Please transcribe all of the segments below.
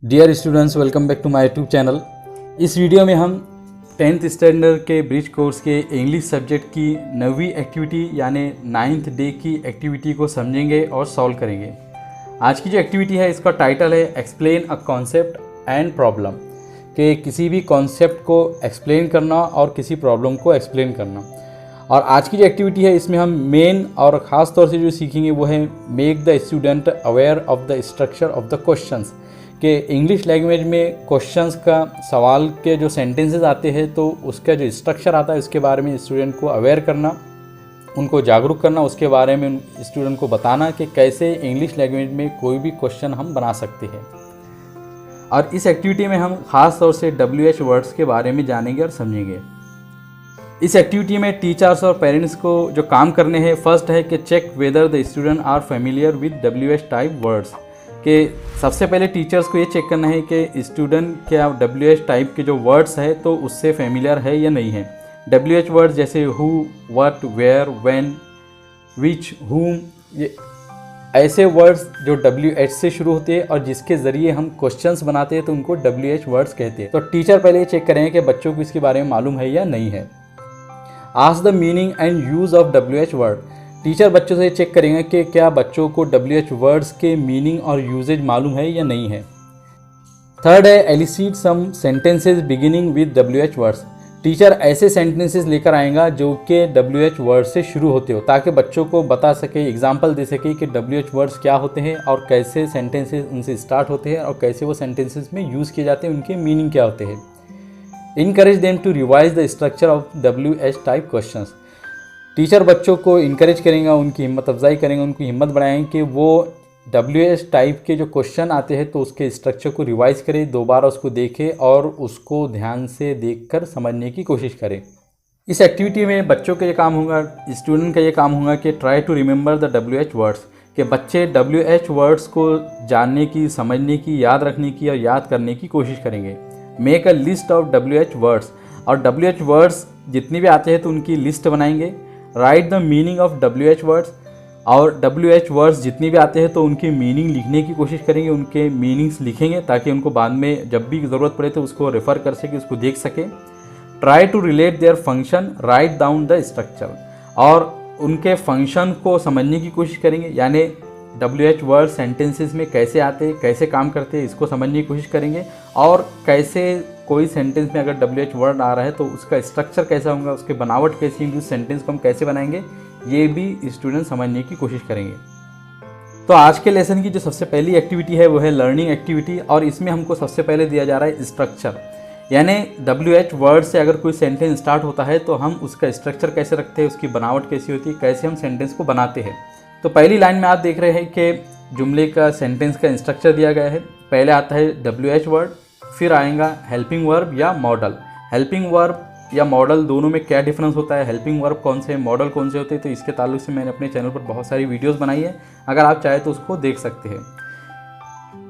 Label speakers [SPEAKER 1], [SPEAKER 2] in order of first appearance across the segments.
[SPEAKER 1] Dear students, welcome back to my YouTube channel. इस video में हम 10th स्टैंडर्ड के ब्रिज कोर्स के इंग्लिश सब्जेक्ट की 9वीं एक्टिविटी यानी 9th डे की एक्टिविटी को समझेंगे और सॉल्व करेंगे। आज की जो एक्टिविटी है इसका टाइटल है explain a concept and problem, कि किसी भी कॉन्सेप्ट को एक्सप्लेन करना और किसी प्रॉब्लम को एक्सप्लेन करना। और आज की जो एक्टिविटी है इसमें हम मेन और ख़ास तौर से जो सीखेंगे वो है make the student aware of the structure of the questions, कि इंग्लिश लैंग्वेज में क्वेश्चंस का सवाल के जो सेंटेंसेस आते हैं तो उसका जो स्ट्रक्चर आता है उसके बारे में स्टूडेंट को अवेयर करना, उनको जागरूक करना, उसके बारे में स्टूडेंट को बताना कि कैसे इंग्लिश लैंग्वेज में कोई भी क्वेश्चन हम बना सकते हैं। और इस एक्टिविटी में हम ख़ास तौर से WH वर्ड्स के बारे में जानेंगे और समझेंगे। इस एक्टिविटी में टीचर्स और पेरेंट्स को जो काम करने हैं, फर्स्ट है कि check whether the student are familiar with WH type words, कि सबसे पहले टीचर्स को ये चेक करना है कि स्टूडेंट क्या WH टाइप के जो वर्ड्स है तो उससे फेमिलियर है या नहीं है। WH वर्ड्स जैसे हु, व्हाट, वेयर, व्हेन, विच, हुम, ये ऐसे वर्ड्स जो WH से शुरू होते हैं और जिसके ज़रिए हम क्वेश्चंस बनाते हैं तो उनको WH वर्ड्स कहते हैं। तो टीचर पहले ये चेक करेंगे कि बच्चों को इसके बारे में मालूम है या नहीं है। Ask the meaning and use of WH word, teacher बच्चों से चेक करेंगे कि क्या बच्चों को WH वर्ड्स के मीनिंग और यूजेज मालूम है या नहीं है। थर्ड है elicit some sentences beginning with WH words, teacher ऐसे सेंटेंसेस लेकर आएगा जो कि WH वर्ड्स से शुरू होते हो ताकि बच्चों को बता सके, एग्जांपल दे सके कि WH वर्ड्स क्या होते हैं और कैसे सेंटेंसेस उनसे स्टार्ट होते हैं और कैसे वो सेंटेंसेस में यूज़ किए जाते हैं, उनके मीनिंग क्या होते हैं। Encourage them to revise the structure of WH type questions, teacher बच्चों को इनकरेज करेंगे, उनकी हिम्मत अफजाई करेंगे, उनकी हिम्मत बढ़ाएंगे कि वो WH टाइप के जो क्वेश्चन आते हैं तो उसके स्ट्रक्चर को रिवाइज करें, दोबारा उसको देखें और उसको ध्यान से देखकर समझने की कोशिश करें। इस एक्टिविटी में बच्चों का ये काम होगा, स्टूडेंट का ये काम होगा कि try to remember the WH words, कि बच्चे WH वर्ड्स को जानने की, समझने की, याद रखने की और याद करने की कोशिश करेंगे। Make a list of WH words, और WH वर्ड्स जितनी भी आते हैं तो उनकी लिस्ट बनाएंगे। Right the meaning of WH words, और WH वर्ड्स जितनी भी आते हैं तो उनकी मीनिंग लिखने की कोशिश करेंगे, उनके मीनिंग्स लिखेंगे ताकि उनको बाद में जब भी ज़रूरत पड़े तो उसको रेफ़र कर सके, उसको देख सके। Try to relate their function, write down the structure, और उनके फंक्शन को समझने की कोशिश करेंगे, यानी WH वर्ड सेंटेंसेस में कैसे आते हैं, कैसे काम करते हैं, इसको समझने की कोशिश करेंगे। और कैसे कोई सेंटेंस में अगर WH वर्ड आ रहा है तो उसका स्ट्रक्चर कैसा होगा, उसकी बनावट कैसी होगी, उस सेंटेंस को हम कैसे बनाएंगे, ये भी स्टूडेंट समझने की कोशिश करेंगे। तो आज के लेसन की जो सबसे पहली एक्टिविटी है वो है लर्निंग एक्टिविटी, और इसमें हमको सबसे पहले दिया जा रहा है स्ट्रक्चर, यानी WH वर्ड से अगर कोई सेंटेंस स्टार्ट होता है तो हम उसका स्ट्रक्चर कैसे रखते हैं, उसकी बनावट कैसी होती है, कैसे हम सेंटेंस को बनाते हैं। तो पहली लाइन में आप देख रहे हैं कि जुमले का, सेंटेंस का स्ट्रक्चर दिया गया है। पहले आता है WH वर्ड, फिर आएगा हेल्पिंग वर्ब या मॉडल। हेल्पिंग वर्ब या मॉडल दोनों में क्या डिफरेंस होता है, हेल्पिंग वर्ब कौन से, मॉडल कौन से होते हैं, तो इसके ताल्लुक से मैंने अपने चैनल पर बहुत सारी वीडियोस बनाई है, अगर आप चाहें तो उसको देख सकते हैं।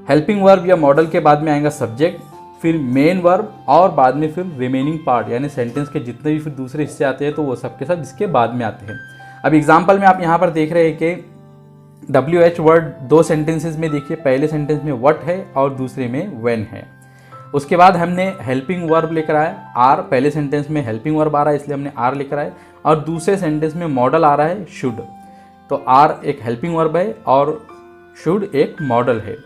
[SPEAKER 1] हेल्पिंग वर्ब या मॉडल के बाद में आएगा सब्जेक्ट, फिर मेन वर्ब और बाद में फिर रिमेनिंग पार्ट, यानी सेंटेंस के जितने भी फिर दूसरे हिस्से आते हैं तो वो सबके सब इसके बाद में आते हैं। अब एग्जाम्पल में आप यहाँ पर देख रहे हैं कि WH वर्ड दो सेंटेंसेस में देखिए, पहले सेंटेंस में व्हाट है और दूसरे में व्हेन है। उसके बाद हमने हेल्पिंग वर्ब लेकर आए आर, पहले सेंटेंस में हेल्पिंग वर्ब आ रहा है इसलिए हमने आर लेकर आए, और दूसरे सेंटेंस में मॉडल आ रहा है शुड, तो आर एक हेल्पिंग वर्ब है और शुड एक मॉडल है।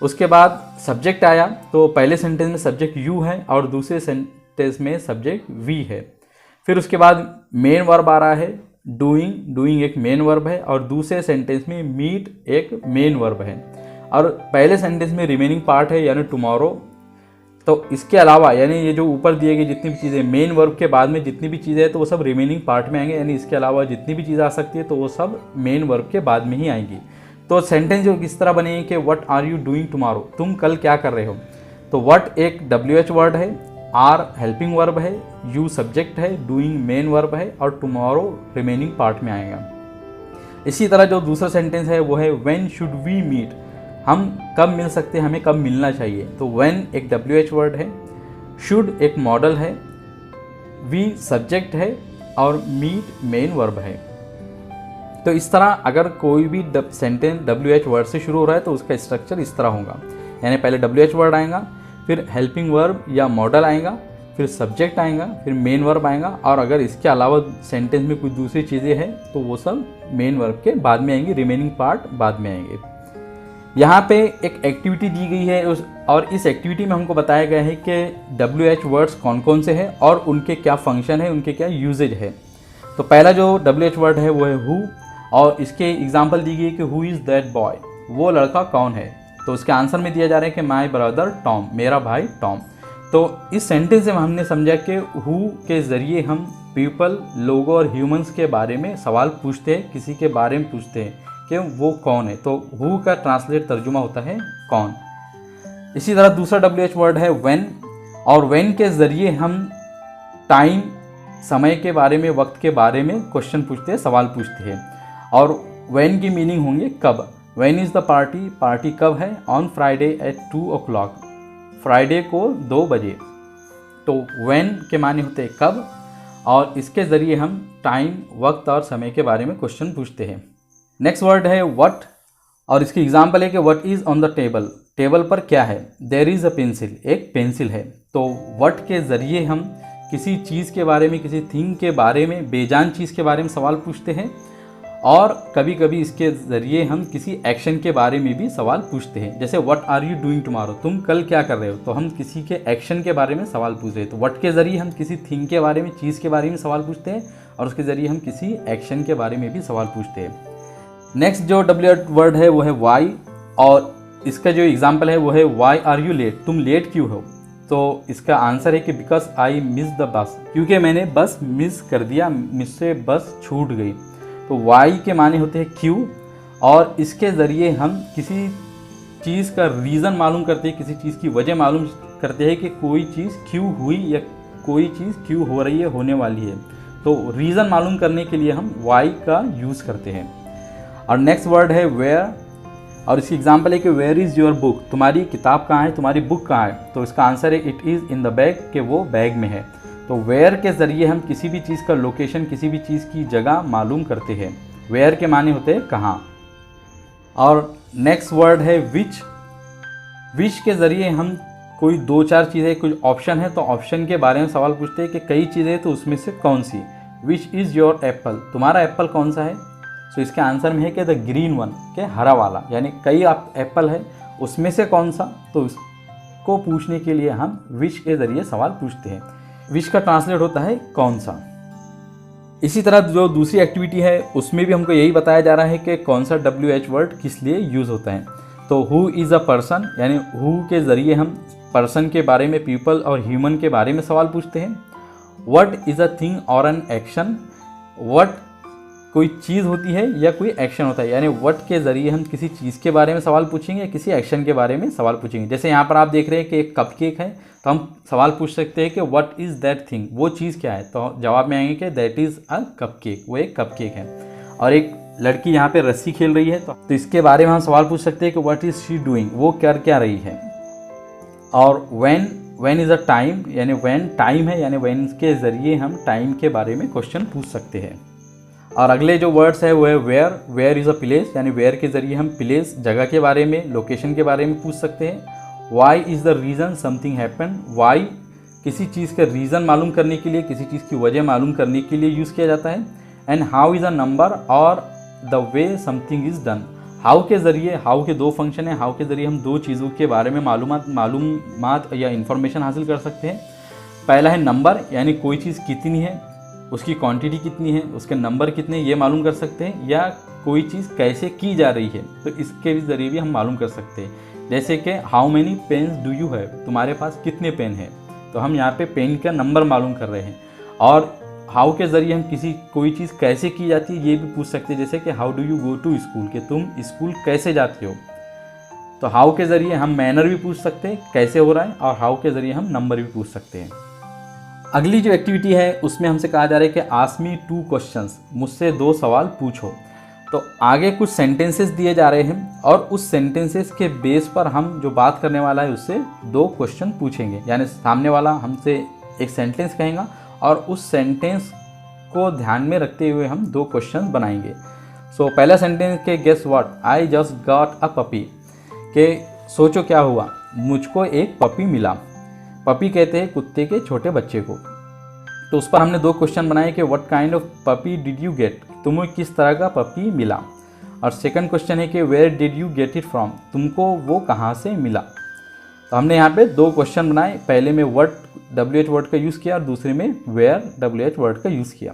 [SPEAKER 1] उसके बाद सब्जेक्ट आया, तो पहले सेंटेंस में सब्जेक्ट यू है और दूसरे सेंटेंस में सब्जेक्ट वी है। फिर उसके बाद मेन वर्ब आ रहा है डूइंग, डूइंग एक मेन वर्ब है और दूसरे सेंटेंस में मीट एक मेन वर्ब है, और पहले सेंटेंस में रिमेनिंग पार्ट है यानी टुमारो। तो इसके अलावा यानी ये जो ऊपर दिए गए जितनी भी चीज़ें, मेन वर्ब के बाद में जितनी भी चीज़ें हैं तो वो सब रिमेनिंग पार्ट में आएंगे, यानी इसके अलावा जितनी भी चीज़ें आ सकती है तो वो सब मेन वर्ब के बाद में ही आएंगी। तो सेंटेंस जो किस तरह बनेगी कि what are you doing tomorrow, तुम कल क्या कर रहे हो। तो व्हाट एक WH वर्ड है, आर हेल्पिंग वर्ब है, यू सब्जेक्ट है, डूइंग मेन वर्ब है और टुमारो रिमेनिंग पार्ट में आएगा। इसी तरह जो दूसरा सेंटेंस है वो है व्हेन शुड वी मीट, हम कब मिल सकते हैं, हमें कब मिलना चाहिए। तो व्हेन एक WH वर्ड है, शुड एक मॉडल है, वी सब्जेक्ट है और मीट मेन वर्ब है। तो इस तरह अगर कोई भी सेंटेंस WH वर्ड से शुरू हो रहा है तो उसका स्ट्रक्चर इस तरह होगा। यानी पहले WH वर्ड आएगा, फिर हेल्पिंग वर्ब या मॉडल आएगा, फिर सब्जेक्ट आएगा, फिर मेन वर्ब आएगा, और अगर इसके अलावा सेंटेंस में कुछ दूसरी चीज़ें हैं तो वो सब मेन वर्ब के बाद में आएंगी, रिमेनिंग पार्ट बाद में आएंगे। यहाँ पे एक एक्टिविटी दी गई है और इस एक्टिविटी में हमको बताया गया है कि WH वर्ड्स कौन कौन से हैं और उनके क्या फंक्शन है, उनके क्या यूजेज है। तो पहला जो WH वर्ड है वो है हु, और इसके एग्जाम्पल दी गई है कि हु इज़ दैट बॉय, वो लड़का कौन है। तो उसके आंसर में दिया जा रहा है कि माई ब्रदर टॉम, मेरा भाई टॉम। तो इस सेंटेंस से हमने समझा कि हु के ज़रिए हम पीपल, लोगों और ह्यूमंस के बारे में सवाल पूछते हैं, किसी के बारे में पूछते हैं कि वो कौन है। तो हु का ट्रांसलेट तर्जुमा होता है कौन। इसी तरह दूसरा WH वर्ड है व्हेन, और व्हेन के ज़रिए हम टाइम, समय के बारे में, वक्त के बारे में क्वेश्चन पूछते हैं, सवाल पूछते हैं। और व्हेन की मीनिंग होंगे कब। When is the party, party कब है। On Friday eight 2 o'clock, Friday को 2 बजे। तो व्हेन के माने होते हैं कब, और इसके ज़रिए हम टाइम, वक्त और समय के बारे में क्वेश्चन पूछते हैं। नेक्स्ट वर्ड है व्हाट, और इसकी एग्जाम्पल है कि what is on the table, table पर क्या है। देयर इज़ अ पेंसिल, एक पेंसिल है। तो व्हाट के ज़रिए हम किसी चीज़ के बारे में, किसी थिंग के बारे में, बेजान चीज़ के बारे में सवाल पूछते हैं, और कभी कभी इसके ज़रिए हम किसी एक्शन के बारे में भी सवाल पूछते हैं। जैसे what are you doing tomorrow, तुम कल क्या कर रहे हो। तो हम किसी के एक्शन के बारे में सवाल पूछ रहे हैं। तो व्हाट के ज़रिए हम किसी थिंग के बारे में, चीज़ के बारे में सवाल पूछते हैं, और उसके ज़रिए हम किसी एक्शन के बारे में भी सवाल पूछते हैं। नेक्स्ट जो WH वर्ड है वो है वाई, और इसका जो एग्जाम्पल है वो है वाई आर यू लेट, तुम लेट क्यों हो। तो इसका आंसर है कि because I miss the bus, क्योंकि मैंने बस मिस कर दिया, मुझसे बस छूट गई। तो वाई के माने होते हैं क्यों, और इसके ज़रिए हम किसी चीज़ का रीज़न मालूम करते हैं, किसी चीज़ की वजह मालूम करते हैं कि कोई चीज़ क्यों हुई या कोई चीज़ क्यों हो रही है, होने वाली है। तो रीज़न मालूम करने के लिए हम वाई का यूज़ करते हैं। और नेक्स्ट वर्ड है वेयर, और इसकी एग्जाम्पल है कि वेयर इज़ योर बुक, तुम्हारी किताब कहाँ है, तुम्हारी बुक कहाँ है। तो इसका आंसर है it is in the bag, कि वो बैग में है। तो वेयर के ज़रिए हम किसी भी चीज़ का लोकेशन, किसी भी चीज़ की जगह मालूम करते हैं। वेयर के माने होते हैं कहाँ। और नेक्स्ट वर्ड है विच, विच के ज़रिए हम कोई 2-4 चीज़ें, कुछ ऑप्शन है तो ऑप्शन के बारे में सवाल पूछते हैं कि कई चीज़ें तो उसमें से कौन सी। विच इज़ योर एप्पल, तुम्हारा एप्पल कौन सा है। तो इसके आंसर में है कि द ग्रीन वन, के हरा वाला, यानी कई एप्पल है उसमें से कौन सा। तो उसको पूछने के लिए हम विच के ज़रिए सवाल पूछते हैं। विच का ट्रांसलेट होता है कौन सा। इसी तरह जो दूसरी एक्टिविटी है उसमें भी हमको यही बताया जा रहा है कि कौन सा WH वर्ड किस लिए यूज़ होता है। तो हु इज़ अ पर्सन, यानी हु के ज़रिए हम पर्सन के बारे में, पीपल और ह्यूमन के बारे में सवाल पूछते हैं। व्हाट इज़ अ थिंग और एन एक्शन, व्हाट कोई चीज़ होती है या कोई एक्शन होता है, यानी व्हाट के ज़रिए हम किसी चीज़ के बारे में सवाल पूछेंगे या किसी एक्शन के बारे में सवाल पूछेंगे। जैसे यहाँ पर आप देख रहे हैं कि एक कपकेक है, तो हम सवाल पूछ सकते हैं कि व्हाट इज़ दैट थिंग, वो चीज़ क्या है। तो जवाब में आएंगे कि दैट इज़ अ कपकेक, वो एक कपकेक है। और एक लड़की यहाँ पे रस्सी खेल रही है, तो इसके बारे में हम सवाल पूछ सकते हैं कि व्हाट इज़ शी डूइंग, वो कर क्या रही है। और व्हेन इज़ अ टाइम, यानी व्हेन टाइम है, यानी व्हेन के ज़रिए हम टाइम के बारे में क्वेश्चन पूछ सकते हैं। और अगले जो वर्ड्स है वो है where, where is a place, यानी वेयर के ज़रिए हम प्लेस, जगह के बारे में, लोकेशन के बारे में पूछ सकते हैं। Why is the reason something happen, why किसी चीज़ का रीज़न मालूम करने के लिए, किसी चीज़ की वजह मालूम करने के लिए यूज़ किया जाता है। And how is a number और the way something is done, how के ज़रिए, हाउ के 2 फंक्शन है, हाउ के ज़रिए हम 2 चीज़ों के बारे में मालूमात या इन्फॉर्मेशन हासिल कर सकते हैं। पहला है नंबर, यानी कोई चीज़ कितनी है, उसकी क्वांटिटी कितनी है, उसके नंबर कितने, ये मालूम कर सकते हैं। या कोई चीज़ कैसे की जा रही है, तो इसके भी ज़रिए भी हम मालूम कर सकते हैं। जैसे कि how many pens do you have, तुम्हारे पास कितने पेन हैं, तो हम यहाँ पे पेन का नंबर मालूम कर रहे हैं। और हाउ के ज़रिए हम कोई चीज़ कैसे की जाती है ये भी पूछ सकते हैं। जैसे कि how do you go to school, कि तुम स्कूल कैसे जाते हो। तो हाउ के ज़रिए हम मैनर भी पूछ सकते हैं, कैसे हो रहा है, और हाउ के ज़रिए हम नंबर भी पूछ सकते हैं। अगली जो एक्टिविटी है उसमें हमसे कहा जा रहा है कि आस्क मी 2 क्वेश्चंस, मुझसे 2 सवाल पूछो। तो आगे कुछ सेंटेंसेस दिए जा रहे हैं और उस सेंटेंसेस के बेस पर हम जो बात करने वाला है उससे 2 क्वेश्चन पूछेंगे। यानी सामने वाला हमसे एक सेंटेंस कहेगा और उस सेंटेंस को ध्यान में रखते हुए हम 2 क्वेश्चन बनाएंगे। सो पहला सेंटेंस के guess what, I just got a puppy, के सोचो क्या हुआ, मुझको एक पपी मिला। पपी कहते हैं कुत्ते के छोटे बच्चे को। तो उस पर हमने 2 क्वेश्चन बनाए कि what kind of puppy did you gate, तुम्हें किस तरह का पपी मिला। और सेकंड क्वेश्चन है कि where did you get it from, तुमको वो कहाँ से मिला। तो हमने यहाँ पे 2 क्वेश्चन बनाए, पहले में व्हाट WH वर्ड का यूज़ किया और दूसरे में वेयर WH वर्ड का यूज़ किया।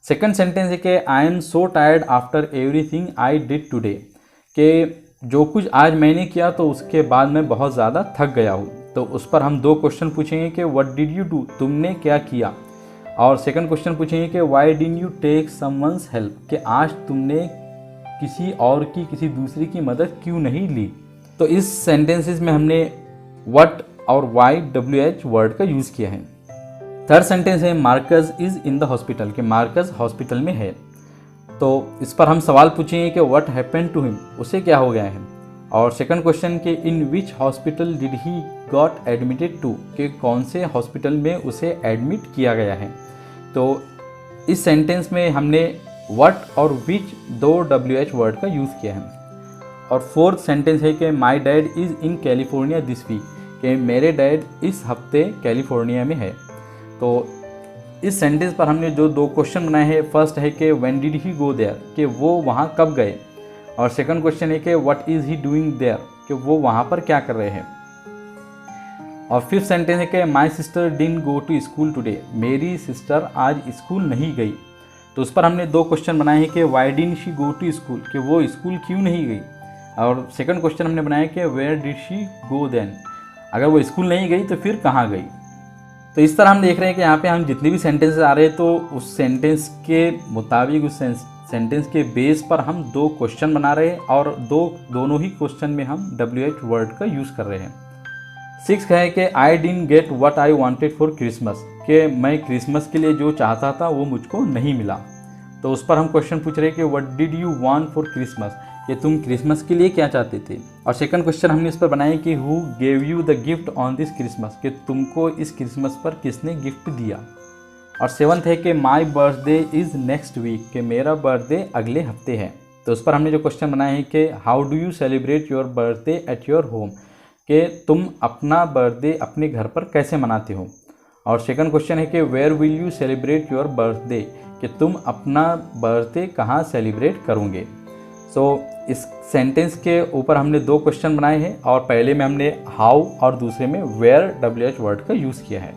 [SPEAKER 1] सेकंड सेंटेंस है कि I am so tired after everything I did today, कि जो कुछ आज मैंने किया तो उसके बाद मैं बहुत ज़्यादा थक गया हूँ। तो उस पर हम 2 क्वेश्चन पूछेंगे कि व्हाट डिड यू डू, तुमने क्या किया। और सेकंड क्वेश्चन पूछेंगे कि why didn't you take someone's help, कि आज तुमने किसी और की, किसी दूसरे की मदद क्यों नहीं ली। तो इस सेंटेंसेस में हमने व्हाट और व्हाई WH वर्ड का यूज़ किया है। थर्ड सेंटेंस है Marcus is in the hospital, कि मार्कस हॉस्पिटल में है। तो इस पर हम सवाल पूछेंगे कि व्हाट हैपेंड टू हिम, उसे क्या हो गया है। और सेकंड क्वेश्चन के in which hospital did he got admitted to, कि कौन से हॉस्पिटल में उसे एडमिट किया गया है। तो इस सेंटेंस में हमने व्हाट और विच 2 WH वर्ड का यूज़ किया है। और फोर्थ सेंटेंस है कि my dad is in California this week, कि मेरे डैड इस हफ्ते कैलिफोर्निया में है। तो इस सेंटेंस पर हमने जो 2 क्वेश्चन बनाए हैं, फर्स्ट है कि when did he go there, कि वो वहाँ कब गए। और सेकंड क्वेश्चन है कि what is he doing there, कि वो वहाँ पर क्या कर रहे हैं। और फिफ्थ सेंटेंस है कि my sister didn't go to school today, मेरी सिस्टर आज स्कूल नहीं गई। तो उस पर हमने 2 क्वेश्चन बनाए हैं कि why didn't she go to school, कि वो स्कूल क्यों नहीं गई। और सेकंड क्वेश्चन हमने बनाया कि where did she go then, अगर वो स्कूल नहीं गई तो फिर कहाँ गई। तो इस तरह हम देख रहे हैं कि यहाँ पे हम जितने भी सेंटेंसेस आ रहे हैं तो उस सेंटेंस के मुताबिक, उस सेंटेंस के बेस पर हम 2 क्वेश्चन बना रहे हैं और दोनों ही क्वेश्चन में हम WH वर्ड का यूज़ कर रहे हैं। 6 है कि I didn't get what I wanted for Christmas, कि मैं क्रिसमस के लिए जो चाहता था वो मुझको नहीं मिला। तो उस पर हम क्वेश्चन पूछ रहे हैं कि what did you want for Christmas, कि तुम क्रिसमस के लिए क्या चाहते थे। और सेकंड क्वेश्चन हमने इस पर बनाया कि who gave you the gift on this Christmas, कि तुमको इस क्रिसमस पर किसने गिफ्ट दिया। और 7th है कि my birthday is next week, कि मेरा बर्थडे अगले हफ्ते है। तो उस पर हमने जो क्वेश्चन बनाए हैं कि how do you celebrate your birthday at your home, कि तुम अपना बर्थडे अपने घर पर कैसे मनाते हो। और सेकंड क्वेश्चन है कि where will you celebrate your birthday, कि तुम अपना बर्थडे कहाँ सेलिब्रेट करोगे। इस सेंटेंस के ऊपर हमने 2 क्वेश्चन बनाए हैं और पहले में हमने हाउ और दूसरे में वेयर WH वर्ड का यूज़ किया है।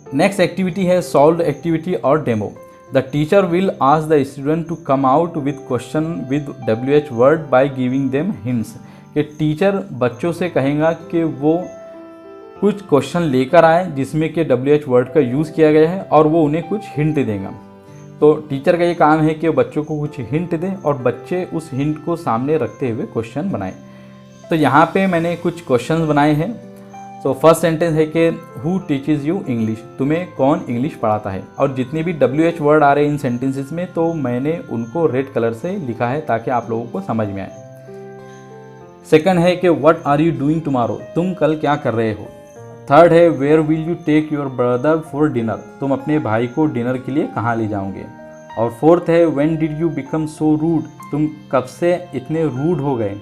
[SPEAKER 1] नेक्स्ट एक्टिविटी है सॉल्व एक्टिविटी और demo. The teacher will ask the student to come out with question with WH word by giving them hints, कि टीचर बच्चों से कहेगा कि वो कुछ क्वेश्चन लेकर आए जिसमें कि WH वर्ड का यूज़ किया गया है और वो उन्हें कुछ हिंट देगा। तो टीचर का ये काम है कि बच्चों को कुछ हिंट दें और बच्चे उस हिंट को सामने रखते हुए क्वेश्चन बनाएं। तो यहाँ पे मैंने कुछ क्वेश्चंस बनाए हैं। तो फर्स्ट सेंटेंस है कि हु टीचेज यू इंग्लिश, तुम्हें कौन इंग्लिश पढ़ाता है। और जितने भी WH वर्ड आ रहे हैं इन सेंटेंसेस में तो मैंने उनको रेड कलर से लिखा है ताकि आप लोगों को समझ में आए। सेकंड है कि what are you doing tomorrow, तुम कल क्या कर रहे हो। थर्ड है where will you take your brother for dinner, तुम अपने भाई को डिनर के लिए कहाँ ले जाओगे। और फोर्थ है when did you become so rude, तुम कब से इतने रूड हो गए।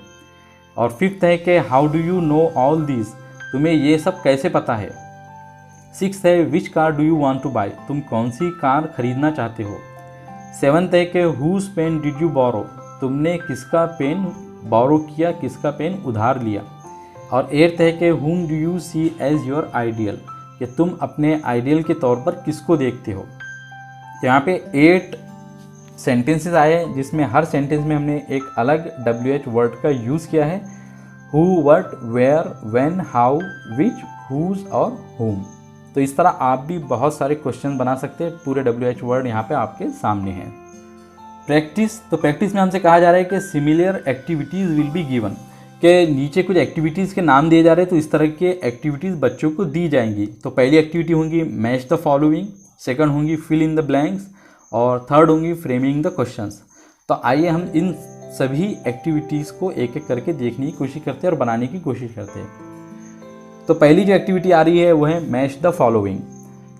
[SPEAKER 1] और फिफ्थ है कि how do you know all this, तुम्हें ये सब कैसे पता है। सिक्स्थ है which car do you want to buy, तुम कौन सी कार खरीदना चाहते हो। सेवन्थ है कि हुज पेन डिड यू बोरो, तुमने किसका पेन बोरो किया, किसका पेन उधार लिया। और एट्थ है कि whom do you see as your ideal, कि तुम अपने आइडियल के तौर पर किसको देखते हो। तो यहाँ पे 8 सेंटेंसेस आए हैं जिसमें हर सेंटेंस में हमने एक अलग WH वर्ड का यूज़ किया है। Who, what, where, when, how, which, whose और हुम। तो इस तरह आप भी बहुत सारे क्वेश्चन बना सकते हैं। पूरे WH वर्ड यहाँ पे आपके सामने हैं। प्रैक्टिस, तो प्रैक्टिस में हमसे कहा जा रहा है कि similar activities will be given, के नीचे कुछ एक्टिविटीज़ के नाम दिए जा रहे हैं तो इस तरह के एक्टिविटीज़ बच्चों को दी जाएंगी। तो पहली एक्टिविटी होंगी मैच द फॉलोइंग, सेकंड होंगी फिल इन द ब्लैंक्स और थर्ड होंगी फ्रेमिंग द क्वेश्चंस। तो आइए हम इन सभी एक्टिविटीज़ को एक एक करके देखने की कोशिश करते हैं और बनाने की कोशिश करते हैं। तो पहली जो एक्टिविटी आ रही है वो है मैच द फॉलोइंग,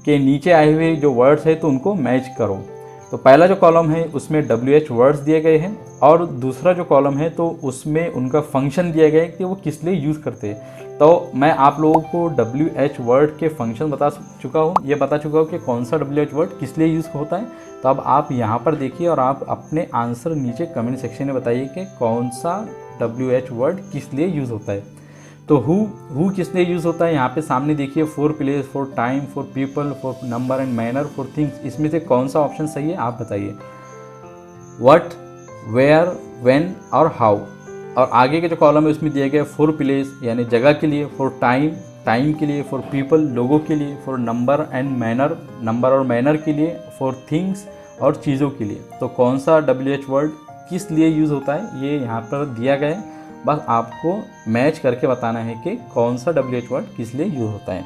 [SPEAKER 1] के नीचे आए हुए जो वर्ड्स है तो उनको मैच करो। तो पहला जो कॉलम है उसमें WH वर्ड्स दिए गए हैं और दूसरा जो कॉलम है तो उसमें उनका फंक्शन दिया गया है कि वो किस लिए यूज़ करते हैं। तो मैं आप लोगों को WH वर्ड के फंक्शन बता चुका हूँ, ये बता चुका हूँ कि कौन सा WH वर्ड किस लिए यूज़ होता है। तो अब आप यहाँ पर देखिए और आप अपने आंसर नीचे कमेंट सेक्शन में बताइए कि कौन सा WH वर्ड किस लिए यूज़ होता है। तो हु किस लिए यूज़ होता है, यहाँ पे सामने देखिए for place, for time, for people, for number and manner, for things, इसमें से कौन सा ऑप्शन सही है आप बताइए। व्हाट, वेयर, व्हेन और हाउ। और आगे के जो कॉलम है उसमें दिया गया फॉर प्लेस यानी जगह के लिए, फॉर टाइम टाइम के लिए, फॉर पीपल लोगों के लिए, for number and manner number और मैनर के लिए, फॉर थिंग्स और चीज़ों के लिए। तो कौन सा WH वर्ड किस लिए यूज़ होता है ये यहाँ पर दिया गया है, बस आपको मैच करके बताना है कि कौन सा WH वर्ड किस लिए यूज़ होता है।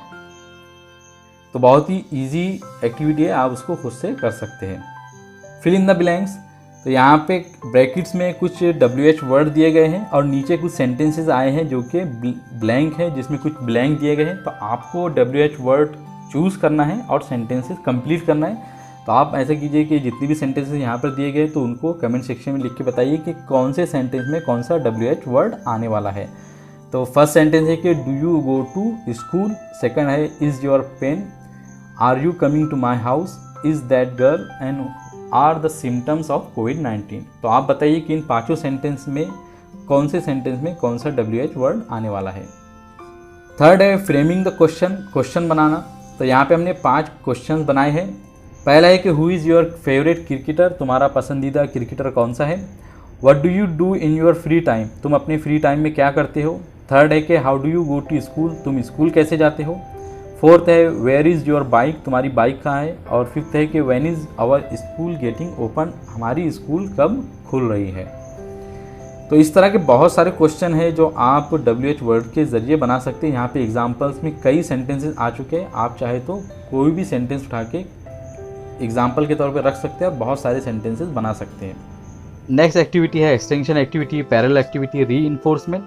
[SPEAKER 1] तो बहुत ही इजी एक्टिविटी है, आप उसको खुद से कर सकते हैं। Fill in the blanks. तो यहाँ पे ब्रैकेट्स में कुछ WH वर्ड दिए गए हैं और नीचे कुछ सेंटेंसेस आए हैं जो कि ब्लैंक है, जिसमें कुछ ब्लैंक दिए गए हैं। तो आपको WH वर्ड चूज़ करना है और सेंटेंसेस कंप्लीट करना है। तो आप ऐसा कीजिए कि जितनी भी सेंटेंसेस यहाँ पर दिए गए तो उनको कमेंट सेक्शन में लिख के बताइए कि कौन से सेंटेंस में कौन सा WH वर्ड आने वाला है। तो फर्स्ट सेंटेंस है कि do you go to school, second है is your pen, are you coming to my house, is that girl and are the symptoms of कोविड-19। तो आप बताइए कि इन पाँचों सेंटेंस में कौन से सेंटेंस में कौन सा WH वर्ड आने वाला है। थर्ड है फ्रेमिंग द क्वेश्चन, क्वेश्चन बनाना। तो यहाँ पे हमने 5 क्वेश्चन बनाए हैं। पहला है कि who is your favourite cricketer, तुम्हारा पसंदीदा क्रिकेटर कौन सा है। What do you do in your free time, तुम अपने फ्री टाइम में क्या करते हो। थर्ड है कि how do you go to school, तुम स्कूल कैसे जाते हो। फोर्थ है वेयर इज़ योर बाइक, तुम्हारी बाइक कहाँ है। और फिफ्थ है कि when is our school getting open, हमारी स्कूल कब खुल रही है। तो इस तरह के बहुत सारे क्वेश्चन हैं जो आप WH वर्ड के ज़रिए बना सकते हैं। यहाँ पे एग्जांपल्स में कई सेंटेंसेस आ चुके हैं, आप चाहे तो कोई भी सेंटेंस उठा के एग्जाम्पल के तौर पे रख सकते हैं और बहुत सारे सेंटेंसेस बना सकते हैं। नेक्स्ट एक्टिविटी है extension activity, parallel activity, reinforcement.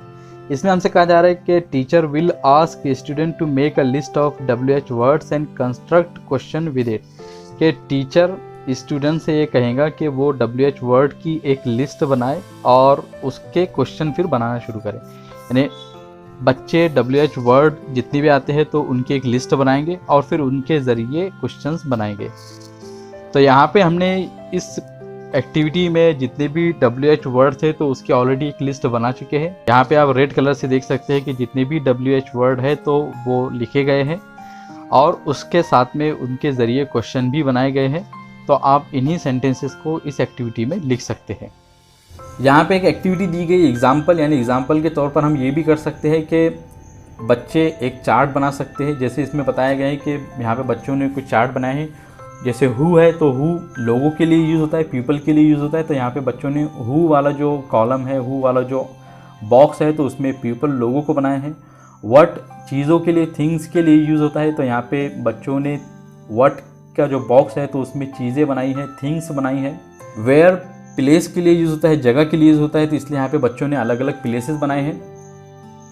[SPEAKER 1] इसमें हमसे कहा जा रहा है कि teacher will ask student to make a list of WH words and construct question with it. कि टीचर स्टूडेंट से ये कहेगा कि वो WH वर्ड की एक लिस्ट बनाए और उसके क्वेश्चन फिर बनाना शुरू करें। यानी बच्चे WH वर्ड जितनी भी आते हैं तो उनकी एक लिस्ट बनाएंगे और फिर उनके ज़रिए क्वेश्चंस बनाएंगे। तो यहाँ पे हमने इस एक्टिविटी में जितने भी WH वर्ड थे तो उसकी ऑलरेडी एक लिस्ट बना चुके हैं। यहाँ पे आप रेड कलर से देख सकते हैं कि जितने भी WH वर्ड है तो वो लिखे गए हैं और उसके साथ में उनके ज़रिए क्वेश्चन भी बनाए गए हैं। तो आप इन्हीं सेंटेंसेस को इस एक्टिविटी में लिख सकते हैं। यहाँ पे एक एक्टिविटी दी गई एग्जाम्पल, यानी एग्जाम्पल के तौर पर हम ये भी कर सकते हैं कि बच्चे एक चार्ट बना सकते हैं। जैसे इसमें बताया गया है कि यहाँ पे बच्चों ने कुछ चार्ट बनाए हैं। जैसे हु है तो हु लोगों के लिए यूज़ होता है, पीपल के लिए यूज़ होता है। तो यहाँ पे बच्चों ने हु वाला जो कॉलम है, हु वाला जो बॉक्स है तो उसमें पीपल लोगों को बनाए हैं। व्हाट चीज़ों के लिए, थिंग्स के लिए यूज़ होता है। तो यहाँ पे बच्चों ने व्हाट का जो बॉक्स है तो उसमें चीज़ें बनाई हैं, थिंग्स बनाई हैं। वेयर प्लेस के लिए यूज़ होता है, जगह के लिए यूज़ होता है, तो इसलिए यहाँ पे बच्चों ने अलग अलग प्लेसेस बनाए हैं।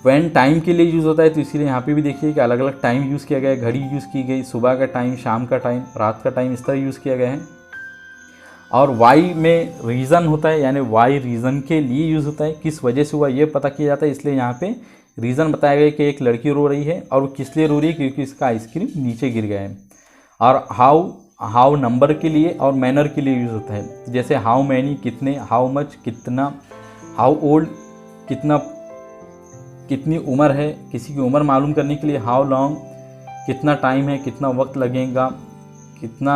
[SPEAKER 1] व्हेन टाइम के लिए यूज़ होता है तो इसीलिए यहाँ पे भी देखिए कि अलग अलग टाइम यूज़ किया गया है। घड़ी यूज़ की गई, सुबह का टाइम, शाम का टाइम, रात का टाइम, इस तरह यूज़ किया गया है। और वाई में रीज़न होता है, यानी वाई रीज़न के लिए यूज़ होता है, किस वजह से हुआ ये पता किया जाता है। इसलिए यहाँ पे रीज़न बताया गया कि एक लड़की रो रही है और वो किस लिए रो रही है, क्योंकि इसका आइसक्रीम नीचे गिर गया है। और हाउ नंबर के लिए और मैनर के लिए यूज़ होता है। जैसे हाउ मैनी कितने, हाउ मच कितना, हाउ ओल्ड कितनी उम्र है, किसी की उम्र मालूम करने के लिए हाउ लॉन्ग, कितना टाइम है, कितना वक्त लगेगा, कितना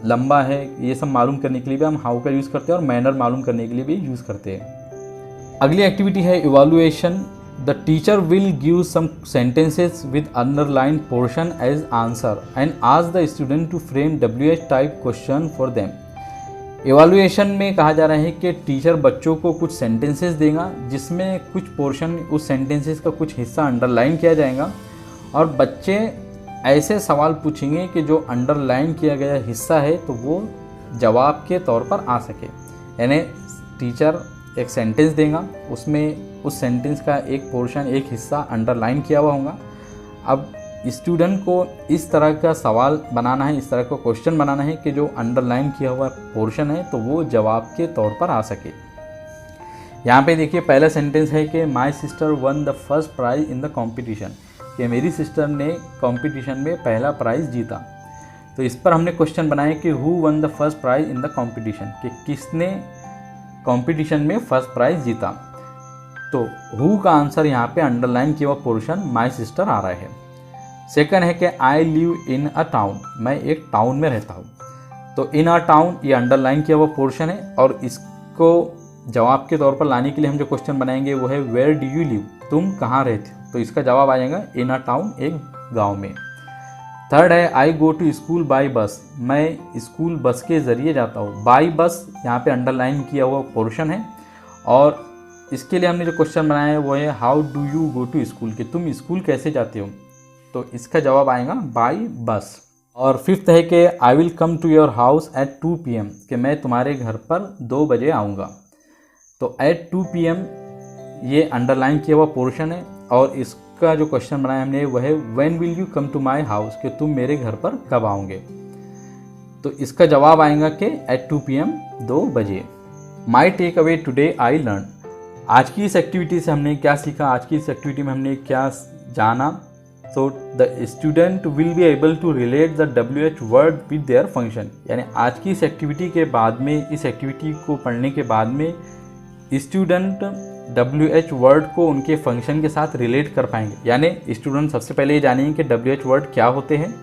[SPEAKER 1] लंबा है, ये सब मालूम करने के लिए भी हम हाउ का यूज़ करते हैं और मैनर मालूम करने के लिए भी यूज़ करते हैं। अगली एक्टिविटी है evaluation. The teacher will give some sentences with underline portion as answer and ask the student to frame WH type question for them. Evaluation में कहा जा रहा है कि टीचर बच्चों को कुछ सेंटेंसेस देगा जिसमें कुछ पोर्शन, उस सेंटेंसेस का कुछ हिस्सा अंडरलाइन किया जाएगा और बच्चे ऐसे सवाल पूछेंगे कि जो अंडरलाइन किया गया हिस्सा है तो वो जवाब के तौर पर आ सके। यानी टीचर एक सेंटेंस देगा, उसमें उस सेंटेंस का एक पोर्शन, एक हिस्सा अंडरलाइन किया हुआ होगा। अब स्टूडेंट को इस तरह का सवाल बनाना है, इस तरह का क्वेश्चन बनाना है कि जो अंडरलाइन किया हुआ पोर्शन है तो वो जवाब के तौर पर आ सके। यहाँ पे देखिए पहला सेंटेंस है कि my sister one the first prize in the competition, कि मेरी सिस्टर ने कॉम्पिटिशन में पहला प्राइज़ जीता। तो इस पर हमने क्वेश्चन बनाया कि who one the first prize in the competition, कि किसने कॉम्पिटिशन में फर्स्ट प्राइज़ जीता। तो हु का आंसर यहाँ पे अंडरलाइन किया हुआ पोर्शन माई सिस्टर आ रहा है। सेकंड है कि I live in a town, मैं एक टाउन में रहता हूँ। तो इन अ टाउन ये अंडरलाइन किया हुआ पोर्शन है, और इसको जवाब के तौर पर लाने के लिए हम जो क्वेश्चन बनाएंगे वो है वेयर डू यू लिव, तुम कहाँ रहते हो। तो इसका जवाब आ जाएगा इन अ टाउन, एक गाँव में। थर्ड है I go to school by bus, मैं स्कूल बस के ज़रिए जाता हूँ। बाई बस यहाँ पे अंडरलाइन किया हुआ पोर्शन है, और इसके लिए हमने जो क्वेश्चन बनाया है वो है how do you go to school, कि तुम स्कूल कैसे जाते हो। तो इसका जवाब आएगा बाई बस। और फिफ्थ है कि I will come to your house at 2 PM, कि मैं तुम्हारे घर पर 2 बजे आऊँगा। तो एट 2 PM ये अंडरलाइन किया हुआ पोर्शन है, और इसका जो क्वेश्चन बनाया हमने वो है when will you come to my house, कि तुम मेरे घर पर कब आओगे। तो इसका जवाब आएगा कि एट 2 PM 2 बजे। My takeaway today I learn, आज की इस एक्टिविटी से हमने क्या सीखा, आज की इस एक्टिविटी में हमने क्या जाना। तो the student will be able to relate the WH word with their function, यानी आज की इस एक्टिविटी के बाद में, इस एक्टिविटी को पढ़ने के बाद में स्टूडेंट WH वर्ड को उनके फंक्शन के साथ रिलेट कर पाएंगे। यानी स्टूडेंट सबसे पहले ये जानेंगे कि WH वर्ड क्या होते हैं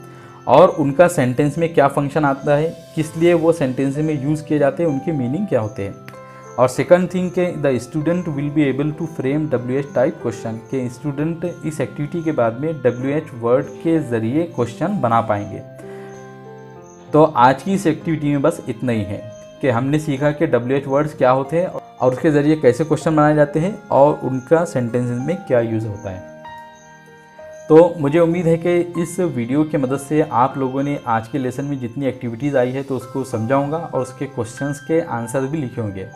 [SPEAKER 1] और उनका सेंटेंस में क्या फंक्शन आता है, किस लिए वो सेंटेंस में यूज़ किए जाते हैं, उनके मीनिंग क्या होते हैं। और सेकंड थिंग के the student will be able to frame WH type question, के स्टूडेंट इस एक्टिविटी के बाद में WH वर्ड के ज़रिए क्वेश्चन बना पाएंगे। तो आज की इस एक्टिविटी में बस इतना ही है कि हमने सीखा कि WH वर्ड्स क्या होते हैं और उसके ज़रिए कैसे क्वेश्चन बनाए जाते हैं और उनका सेंटेंसेस में क्या यूज़ होता है। तो मुझे उम्मीद है कि इस वीडियो की मदद से आप लोगों ने आज के लेसन में जितनी एक्टिविटीज़ आई है तो उसको समझाऊंगा और उसके क्वेश्चंस के आंसर भी लिखे होंगे।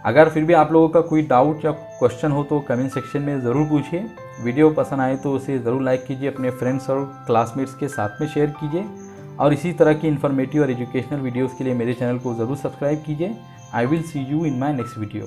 [SPEAKER 1] अगर फिर भी आप लोगों का कोई डाउट या क्वेश्चन हो तो कमेंट सेक्शन में ज़रूर पूछिए। वीडियो पसंद आए तो उसे ज़रूर लाइक कीजिए, अपने फ्रेंड्स और क्लासमेट्स के साथ में शेयर कीजिए, और इसी तरह की इन्फॉर्मेटिव और एजुकेशनल वीडियोज़ के लिए मेरे चैनल को ज़रूर सब्सक्राइब कीजिए। I will see you in my next video.